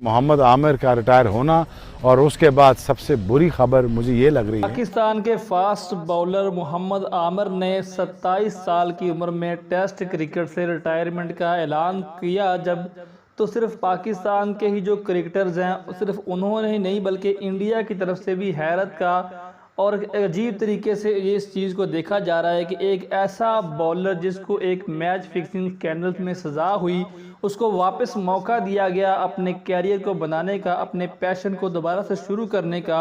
मोहम्मद आमिर का रिटायर होना और उसके बाद सबसे बुरी खबर मुझे ये लग रही है, पाकिस्तान के फास्ट बॉलर मोहम्मद आमिर ने 27 साल की उम्र में टेस्ट क्रिकेट से रिटायरमेंट का ऐलान किया। जब तो सिर्फ पाकिस्तान के ही जो क्रिकेटर्स हैं सिर्फ उन्होंने ही नहीं बल्कि इंडिया की तरफ से भी हैरत का और अजीब तरीके से ये इस चीज़ को देखा जा रहा है कि एक ऐसा बॉलर जिसको एक मैच फिक्सिंग स्कैंडल में सज़ा हुई, उसको वापस मौका दिया गया अपने कैरियर को बनाने का, अपने पैशन को दोबारा से शुरू करने का,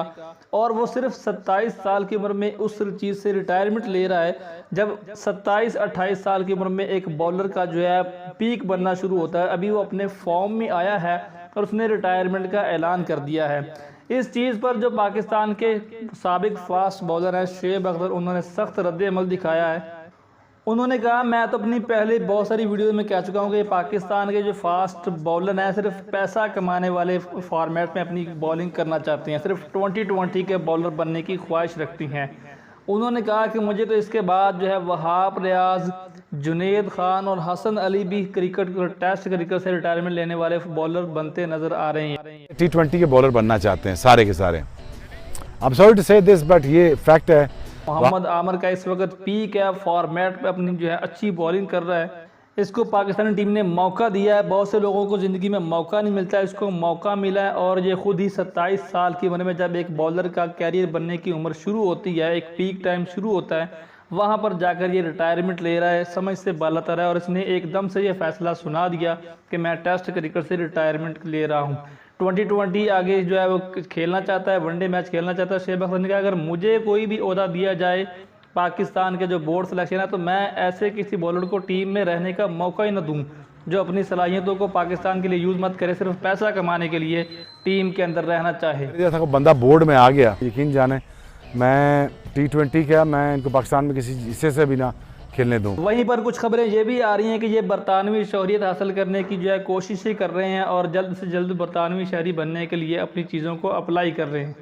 और वो सिर्फ 27 साल की उम्र में उस चीज़ से रिटायरमेंट ले रहा है। जब 27-28 साल की उम्र में एक बॉलर का जो है पीक बनना शुरू होता है, अभी वो अपने फॉर्म में आया है और उसने रिटायरमेंट का ऐलान कर दिया है। इस चीज़ पर जो पाकिस्तान के साबिक फास्ट बॉलर हैं शुएब अख्तर, उन्होंने सख्त रद्द-ए-अमल दिखाया है। उन्होंने कहा, मैं तो अपनी पहले बहुत सारी वीडियो में कह चुका हूँ कि पाकिस्तान के जो फास्ट बॉलर हैं सिर्फ पैसा कमाने वाले फॉर्मेट में अपनी बॉलिंग करना चाहते हैं, सिर्फ 2020 के बॉलर बनने की ख्वाहिश रखती हैं। उन्होंने कहा कि मुझे तो इसके बाद जो है वहाब रियाज, जुनैद खान और हसन अली भी टेस्ट क्रिकेट से रिटायरमेंट लेने वाले बॉलर बनते नज़र आ रहे हैं। T20 के बॉलर बनना चाहते हैं सारे के सारे। I'm sorry to say this, but ये फैक्ट है। मोहम्मद आमिर का इस वक्त पीक है, फॉर्मेट पे अपनी जो है अच्छी बॉलिंग कर रहा है। इसको पाकिस्तानी टीम ने मौका दिया है। बहुत से लोगों को ज़िंदगी में मौका नहीं मिलता है, इसको मौका मिला है और ये खुद ही 27 साल की उम्र में जब एक बॉलर का कैरियर बनने की उम्र शुरू होती है, एक पीक टाइम शुरू होता है, वहाँ पर जाकर ये रिटायरमेंट ले रहा है, समझ से बालातर है और इसने एकदम से ये फैसला सुना दिया कि मैं टेस्ट क्रिकेट से रिटायरमेंट ले रहा हूँ। 2020 आगे जो है वो खेलना चाहता है, वनडे मैच खेलना चाहता है। शुएब अख्तर ने कहा, अगर मुझे कोई भी ओहदा दिया जाए पाकिस्तान के जो बोर्ड सिलेक्शन है तो मैं ऐसे किसी बॉलर को टीम में रहने का मौका ही न दूं जो अपनी सलाहियतों को पाकिस्तान के लिए यूज़ मत करे, सिर्फ पैसा कमाने के लिए टीम के अंदर रहना चाहे। जैसा बंदा बोर्ड में आ गया, यकीन जाने मैं T20 क्या मैं इनको पाकिस्तान में किसी हिस्से से भी ना खेलने दूं। वहीं पर कुछ खबरें ये भी आ रही हैं कि ये बरतानवी शहरियत हासिल करने की जो है कोशिशें कर रहे हैं और जल्द से जल्द बरतानवी शहरी बनने के लिए अपनी चीज़ों को अप्लाई कर रहे हैं।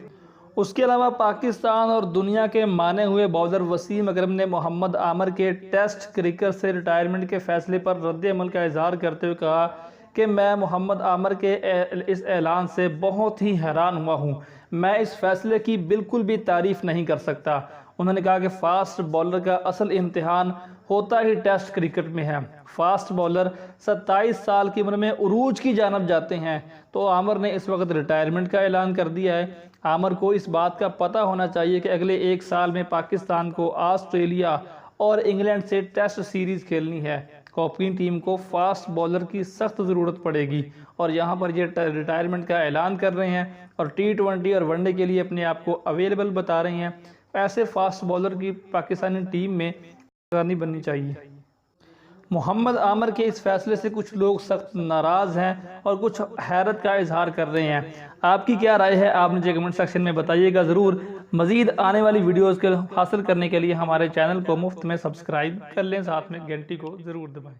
उसके अलावा पाकिस्तान और दुनिया के माने हुए बॉलर वसीम अकरम ने मोहम्मद आमिर के टेस्ट क्रिकेट से रिटायरमेंट के फैसले पर रद्द-ए-अमल का इजहार करते हुए कहा कि मैं मोहम्मद आमिर के इस ऐलान से बहुत ही हैरान हुआ हूँ। मैं इस फैसले की बिल्कुल भी तारीफ़ नहीं कर सकता। उन्होंने कहा कि फास्ट बॉलर का असल इम्तिहान होता ही टेस्ट क्रिकेट में है। फास्ट बॉलर 27 साल की उम्र में उरूज की जानब जाते हैं, तो आमिर ने इस वक्त रिटायरमेंट का ऐलान कर दिया है। आमिर को इस बात का पता होना चाहिए कि अगले 1 साल में पाकिस्तान को ऑस्ट्रेलिया और इंग्लैंड से टेस्ट सीरीज़ खेलनी है। कॉपी टीम को फास्ट बॉलर की सख्त ज़रूरत पड़ेगी और यहाँ पर ये रिटायरमेंट का ऐलान कर रहे हैं और T20 और वनडे के लिए अपने आप को अवेलेबल बता रहे हैं। ऐसे फास्ट बॉलर की पाकिस्तानी टीम में नहीं बननी चाहिए। मोहम्मद आमिर के इस फैसले से कुछ लोग सख्त नाराज़ हैं और कुछ हैरत का इजहार कर रहे हैं। आपकी क्या राय है, आप मुझे कमेंट सेक्शन में बताइएगा ज़रूर। मज़ीद आने वाली वीडियोज़ को हासिल करने के लिए हमारे चैनल को मुफ्त में सब्सक्राइब कर लें, साथ में घंटी को ज़रूर दबाएं।